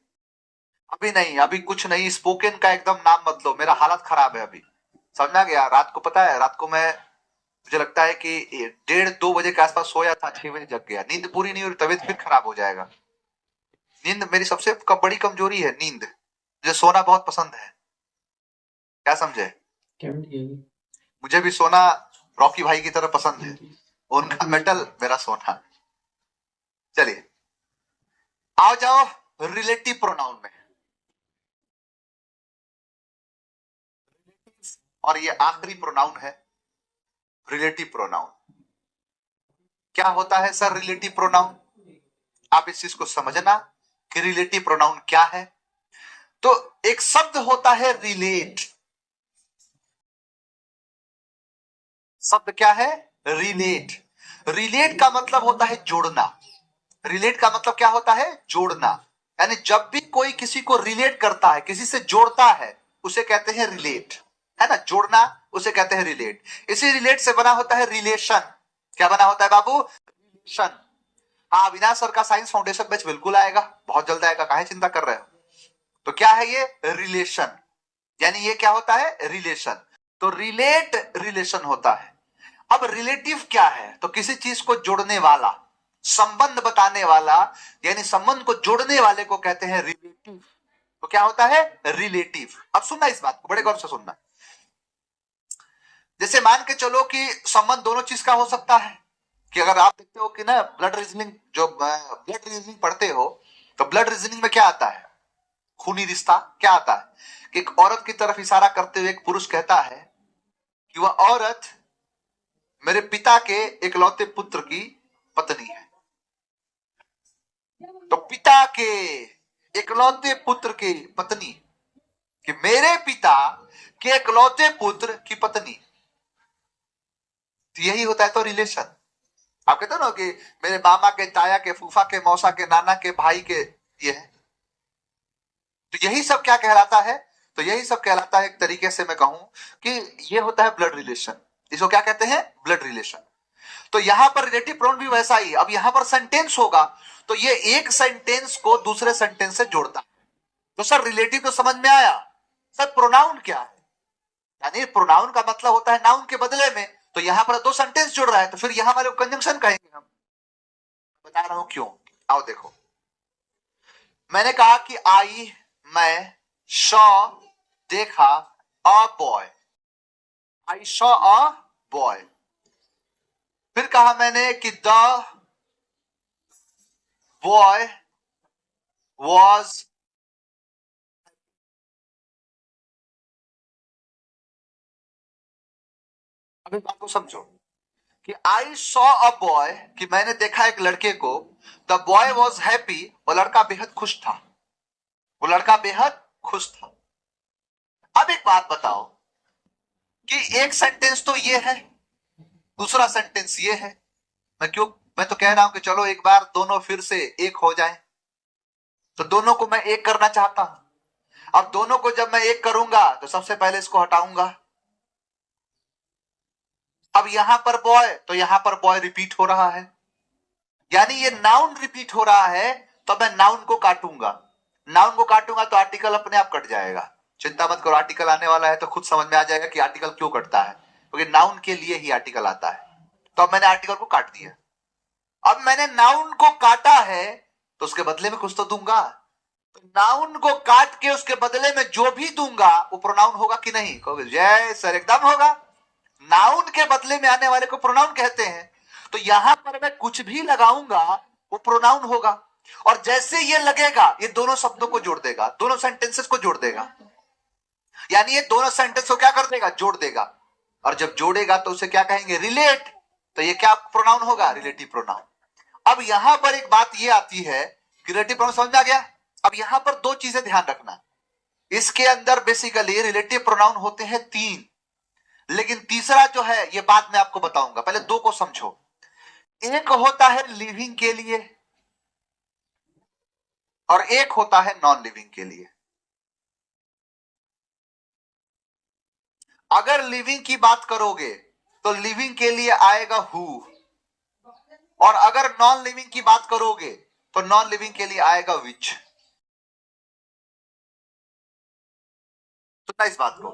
अभी नहीं, अभी कुछ नहीं। स्पोकन का एकदम नाम मत लो, मेरा हालत खराब है अभी, समझा गया? रात को पता है, रात को मैं, मुझे लगता है कि 1:30-2 बजे के आसपास सोया था, 6 बजे जग गया। नींद पूरी नहीं हो रही, तबीयत फिर खराब हो जाएगा। नींद मेरी सबसे बड़ी कमजोरी है, नींद। मुझे सोना बहुत पसंद है, क्या समझे? कैविटी है। मुझे भी सोना रॉकी भाई की तरह पसंद है, उनका मेटल मेरा सोना। चलिए आओ जाओ रिलेटिव प्रोनाउन में, और ये आखिरी प्रोनाउन है रिलेटिव प्रोनाउन। क्या होता है सर रिलेटिव प्रोनाउन? आप इस चीज को समझना कि रिलेटिव प्रोनाउन क्या है। तो एक शब्द होता है रिलेट। शब्द क्या है? रिलेट। रिलेट का मतलब होता है जोड़ना। रिलेट का मतलब क्या होता है? जोड़ना। यानी जब भी कोई किसी को रिलेट करता है, किसी से जोड़ता है, उसे कहते हैं रिलेट, है ना? जोड़ना उसे कहते हैं रिलेट। इसी रिलेट से बना होता है रिलेशन। क्या बना होता है बाबू? रिलेशन। हाँ, अविनाश सर का साइंस फाउंडेशन बैच बिल्कुल आएगा, बहुत जल्द आएगा, काहे चिंता कर रहे हो। तो क्या है ये? रिलेशन। यानी ये क्या होता है? रिलेशन। तो रिलेट रिलेशन होता है। अब रिलेटिव क्या है? तो किसी चीज को जोड़ने वाला, संबंध बताने वाला, यानी संबंध को जोड़ने वाले को कहते हैं रिलेटिव। तो क्या होता है? रिलेटिव। अब सुनना इस बात को, बड़े गौर से सुनना। जैसे मान के चलो कि संबंध दोनों चीज का हो सकता है, कि अगर आप देखते हो कि ना ब्लड रीजनिंग, जो ब्लड रीजनिंग पढ़ते हो, तो ब्लड रीजनिंग में क्या आता है? खूनी रिश्ता। क्या आता है कि एक औरत की तरफ इशारा करते हुए एक पुरुष कहता है कि वह औरत मेरे पिता के इकलौते पुत्र की पत्नी है। तो पिता के इकलौते पुत्र की पत्नी, कि मेरे पिता के इकलौते पुत्र की पत्नी, तो यही होता है तो रिलेशन। आप कहते हो ना कि मेरे मामा के, ताया के, फूफा के, मौसा के, नाना के भाई के, ये है। तो यही सब क्या कहलाता है? तो यही सब कहलाता है, एक तरीके से मैं कहूं कि ये होता है ब्लड रिलेशन। इसको क्या कहते हैं? Blood relation. तो यहां पर रिलेटिव प्रोनाउन भी वैसा ही। अब यहां पर सेंटेंस होगा, तो ये एक सेंटेंस को दूसरे सेंटेंस से जोड़ता है। तो सर रिलेटिव तो समझ में आया, सर प्रोनाउन क्या है? यानी प्रोनाउन का मतलब होता है नाउन के बदले में। तो यहां पर दो सेंटेंस जुड़ रहा है, तो फिर यहां वाले कंजंक्शन कहेंगे हम। बता रहा हूं क्यों, आओ देखो। मैंने कहा कि आई, मैं, सॉ देखा, a boy. I saw a boy. फिर कहा मैंने कि द बॉय वॉज। अब इस बात को समझो कि आई सॉ अ बॉय, कि मैंने देखा एक लड़के को। द बॉय वॉज हैप्पी, वो लड़का बेहद खुश था। वो लड़का बेहद खुश था। अब एक बात बताओ कि एक सेंटेंस तो ये है, दूसरा सेंटेंस ये है। मैं तो कह रहा हूं कि चलो एक बार दोनों फिर से एक हो जाए। तो दोनों को मैं एक करना चाहता हूं। अब दोनों को जब मैं एक करूंगा तो सबसे पहले इसको हटाऊंगा। अब यहां पर बॉय, तो यहां पर बॉय रिपीट हो रहा है, यानी ये नाउन रिपीट हो रहा है। तो मैं नाउन को काटूंगा। नाउन को काटूंगा तो आर्टिकल अपने आप कट जाएगा। चिंता मत करो, आर्टिकल आने वाला है तो खुद समझ में आ जाएगा कि आर्टिकल क्यों कटता है, क्योंकि नाउन के लिए ही आर्टिकल आता है। तो अब मैंने आर्टिकल को काट दिया। अब मैंने नाउन को काटा है, तो उसके बदले में कुछ तो दूंगा। तो नाउन को काट के उसके बदले में जो भी दूंगा वो प्रोनाउन होगा कि नहीं? कहोगे जय सर, एकदम होगा। नाउन के बदले में आने वाले को प्रोनाउन कहते हैं। तो यहां पर मैं कुछ भी लगाऊंगा वो प्रोनाउन होगा। और जैसे ये लगेगा, ये दोनों शब्दों को जोड़ देगा, दोनों सेंटेंसेस को जोड़ देगा। यानी ये दोनों सेंटेंस को क्या कर देगा? जोड़ देगा। और जब जोड़ेगा तो उसे क्या कहेंगे? रिलेट। तो ये क्या प्रोनाउन होगा? Relative pronoun. अब यहां पर एक बात ये आती है कि रिलेटिव प्रोनाउन समझ में आ गया। अब यहां पर दो चीजें ध्यान रखना। इसके अंदर बेसिकली रिलेटिव प्रोनाउन होते हैं तीन, लेकिन तीसरा जो है ये बात मैं आपको बताऊंगा। पहले दो को समझो। एक होता है लिविंग के लिए और एक होता है नॉन लिविंग के लिए। अगर लिविंग की बात करोगे तो लिविंग के लिए आएगा हु, और अगर नॉन लिविंग की बात करोगे तो नॉन लिविंग के लिए आएगा विच। सुनना इस बात को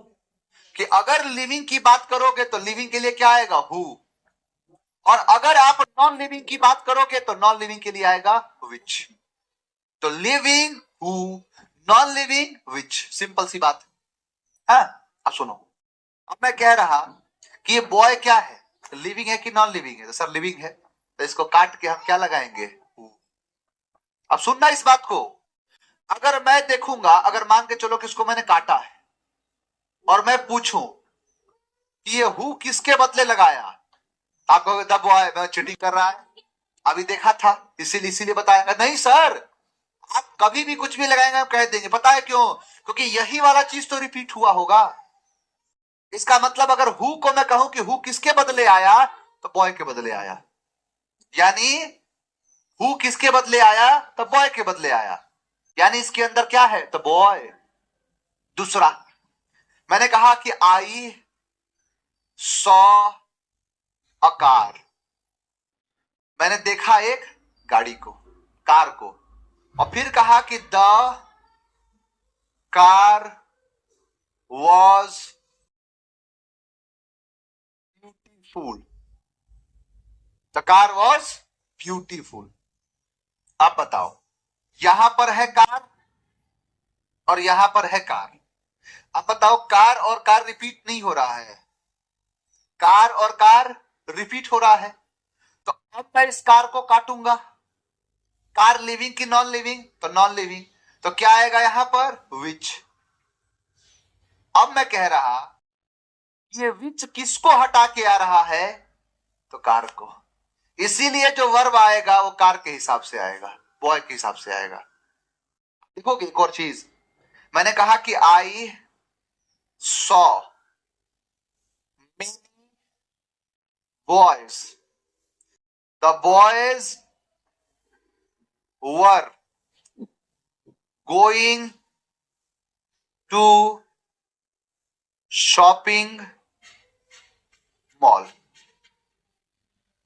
कि अगर लिविंग की बात करोगे तो लिविंग के लिए क्या आएगा? हु, और अगर आप नॉन लिविंग की बात करोगे तो नॉन लिविंग के लिए आएगा विच। तो living who, non living which, simple सी बात है। अब सुनो, अब मैं कह रहा कि ये बॉय क्या है, लिविंग है कि नॉन लिविंग है? तो सर लिविंग है, तो इसको काट के हम क्या लगाएंगे? अब सुनना इस बात को, अगर मैं देखूंगा, अगर मान के चलो कि इसको मैंने काटा है और मैं पूछूं कि ये हु किसके बदले लगाया, आप कहोगे द बॉय, मैं चीटिंग कर रहा है, अभी देखा था इसीलिए इसीलिए बताया। नहीं सर, आप कभी भी कुछ भी लगाएंगे हम कह देंगे, पता है क्यों? क्योंकि यही वाला चीज तो रिपीट हुआ होगा। इसका मतलब अगर हु को मैं कहूं कि हु किसके बदले आया, तो बॉय के बदले आया, यानी हु किसके बदले आया, तो बॉय के बदले आया, यानी इसके अंदर क्या है, तो बॉय। दूसरा, मैंने कहा कि आई सॉ अ कार, मैंने देखा एक गाड़ी को, कार को, और फिर कहा कि the car was beautiful, the car was beautiful. अब बताओ, यहां पर है कार और यहां पर है कार, अब बताओ कार और कार रिपीट नहीं हो रहा है, कार और कार रिपीट हो रहा है, तो अब मैं इस कार को काटूंगा, कार लिविंग की नॉन लिविंग, तो नॉन लिविंग, तो क्या आएगा यहां पर, विच। अब मैं कह रहा ये विच किसको हटा के आ रहा है, तो कार को, इसीलिए जो वर्ब आएगा वो कार के हिसाब से आएगा, बॉय के हिसाब से आएगा। देखोगे एक और चीज, मैंने कहा कि I saw many boys, the boys were going to shopping mall.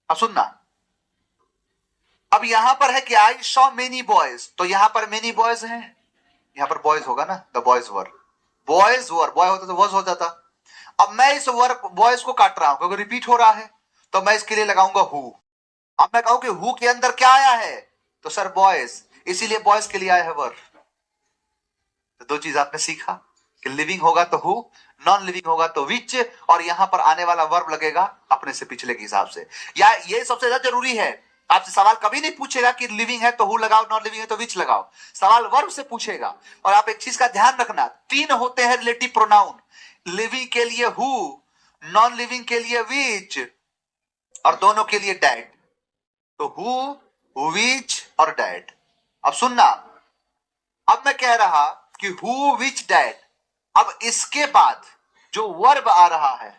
अब सुनना, अब यहां पर है कि आई सॉ मेनी बॉयज, तो यहां पर मेनी बॉयज हैं, यहां पर बॉयज होगा ना, the boys were, boys were, boy होता तो वॉज हो जाता। अब मैं इस वर्क बॉयज को काट रहा हूं क्योंकि रिपीट हो रहा है, तो मैं इसके लिए लगाऊंगा हु। अब मैं कहूं कि हु के अंदर क्या आया है, तो सर बॉयज, इसीलिए बॉयज के लिए आया है वर्क। तो दो चीज आपने सीखा कि लिविंग होगा तो हु, नॉन लिविंग होगा तो विच, और यहां पर आने वाला वर्ब लगेगा अपने से पिछले के हिसाब से। या ये सबसे ज्यादा जरूरी है, आपसे सवाल कभी नहीं पूछेगा कि लिविंग है तो हु लगाओ, नॉन लिविंग है तो विच लगाओ, सवाल वर्ब से पूछेगा। और आप एक चीज का ध्यान रखना, तीन होते हैं रिलेटिव प्रोनाउन, लिविंग के लिए हु, नॉन लिविंग के लिए विच, और दोनों के लिए डैड, तो हु, विच और डैड। अब सुनना, अब मैं कह रहा कि हु विच डैड, अब इसके बाद जो वर्ब आ रहा है,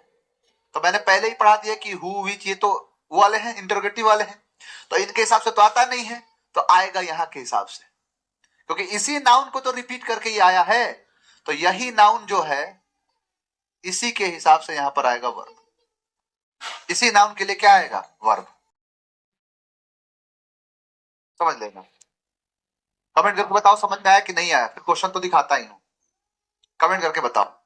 तो मैंने पहले ही पढ़ा दिया कि हु विच ये तो वो वाले हैं, इंटरोगेटिव वाले हैं, तो इनके हिसाब से तो आता नहीं है, तो आएगा यहां के हिसाब से, क्योंकि इसी नाउन को तो रिपीट करके ही आया है, तो यही नाउन जो है इसी के हिसाब से यहां पर आएगा वर्ब, इसी नाउन के लिए क्या आएगा, वर्ब। समझ लेना, कमेंट करके बताओ समझ में आया कि नहीं आया, फिर क्वेश्चन तो दिखाता ही हूं, कमेंट करके बताओ।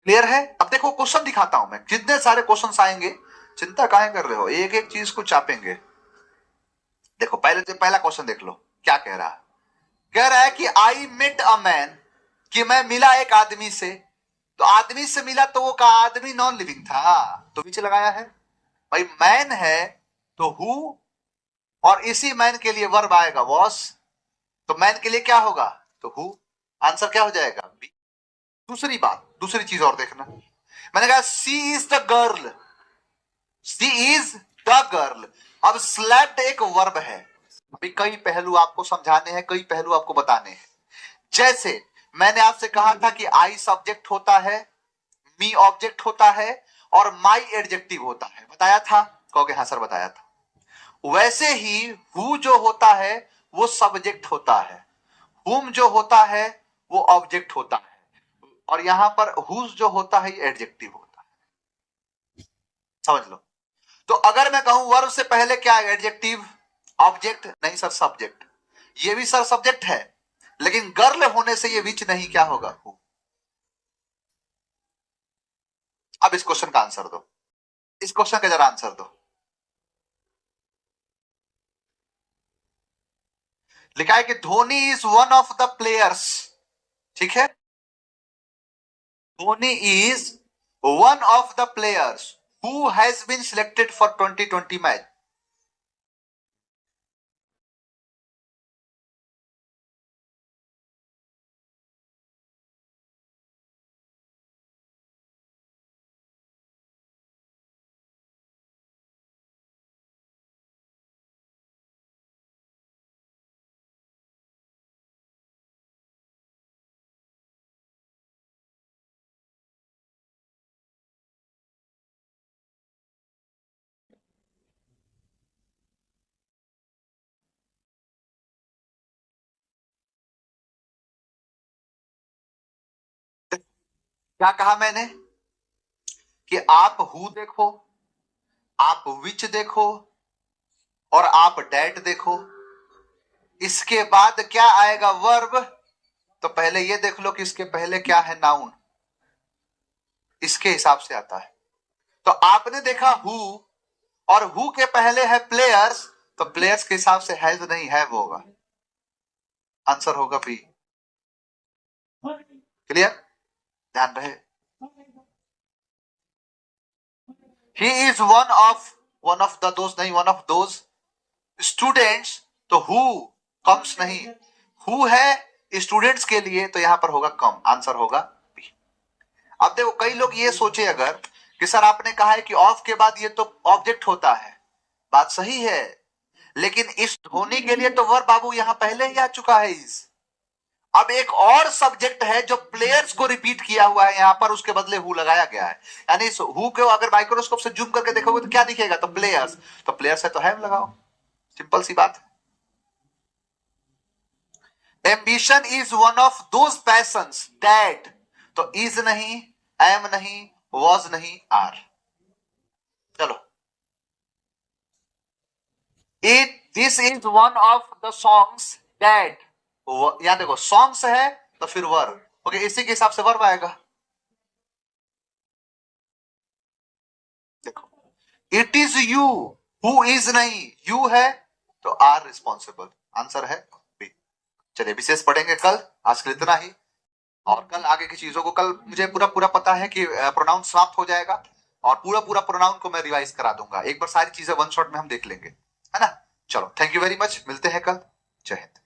क्लियर है? अब देखो क्वेश्चन दिखाता हूं मैं, जितने सारे क्वेश्चन आएंगे चिंता काहे कर रहे हो, एक एक चीज को चापेंगे। देखो पहला क्वेश्चन देख लो, क्या कह रहा है, कह रहा है कि आई मेट अ मैन, कि मैं मिला एक आदमी से, तो आदमी से मिला तो वो का आदमी नॉन लिविंग था, तो पीछे लगाया है, भाई मैन है तो हु, और इसी मैन के लिए वर्ब आएगा वॉस, तो मैन के लिए क्या होगा, तो हु। आंसर क्या हो जाएगा? बी। दूसरी बात, दूसरी चीज और देखना, मैंने कहा she is the girl, she is the girl. अब स्लेप्ट एक वर्ब है। अभी कई पहलू आपको समझाने हैं, कई पहलू आपको बताने हैं। जैसे मैंने आपसे कहा था कि आई सब्जेक्ट होता है, मी ऑब्जेक्ट होता है और माई एडजेक्टिव होता है, बताया था? कहोगे हाँ सर बताया था। वैसे ही हु जो होता है वो सब्जेक्ट होता है, हुम जो होता है वो ऑब्जेक्ट होता है, और यहां पर हुज जो होता है ये एडजेक्टिव होता है। समझ लो। तो अगर मैं कहूं वर्ब से पहले क्या है? एडजेक्टिव, ऑब्जेक्ट नहीं सर सब्जेक्ट। ये भी सर सब्जेक्ट है, लेकिन गर्ल होने से ये विच नहीं, क्या होगा? हु। अब इस क्वेश्चन का आंसर दो, इस क्वेश्चन का जरा आंसर दो। लिखा है कि Dhoni is one of the players, ठीक है? Dhoni is one of the players who has been selected for 2020 match. क्या कहा मैंने? कि आप हु देखो, आप विच देखो और आप डेट देखो, इसके बाद क्या आएगा? वर्ब। तो पहले ये देख लो कि इसके पहले क्या है? नाउन। इसके हिसाब से आता है। तो आपने देखा हु, और हु के पहले है प्लेयर्स, तो प्लेयर्स के हिसाब से हैज नहीं, हैव होगा। आंसर होगा बी। क्लियर? ध्यान रहे। He is one of the दोस्त नहीं, वन ऑफ दोज स्टूडेंट्स, तो हु कम्स नहीं, हु है स्टूडेंट्स के लिए, तो यहां पर होगा कम। आंसर होगा बी। अब देखो कई लोग ये सोचे अगर कि सर आपने कहा है कि ऑफ के बाद ये तो ऑब्जेक्ट होता है, बात सही है, लेकिन इस धोनी के लिए तो वर्ब बाबू यहां पहले ही आ चुका है इस। अब एक और सब्जेक्ट है जो प्लेयर्स को रिपीट किया हुआ है यहां पर, उसके बदले हु लगाया गया है। यानी इस हु को अगर माइक्रोस्कोप से जूम करके देखोगे तो क्या दिखेगा? तो प्लेयर्स, तो प्लेयर्स है तो हैव लगाओ, सिंपल सी बात है। Ambition is one of those patience that, तो इज नहीं, एम नहीं, वॉज नहीं, आर। चलो, it this is one of the songs that, यहां देखो सॉन्ग्स है तो फिर वर्ब, ओके, इसी के हिसाब से वर्ब आएगा। देखो, it is you, who is नहीं, यू है तो आर रिस्पॉन्सिबल। आंसर है बी। चलिए विशेष पढ़ेंगे कल, आज के लिए इतना ही। और कल आगे की चीजों को, कल मुझे पूरा पूरा पता है कि प्रोनाउन समाप्त हो जाएगा, और पूरा पूरा प्रोनाउन को मैं रिवाइज करा दूंगा। एक बार सारी चीजें वन शॉट में हम देख लेंगे, है ना? चलो, थैंक यू वेरी मच, मिलते हैं कल। जय हिंद।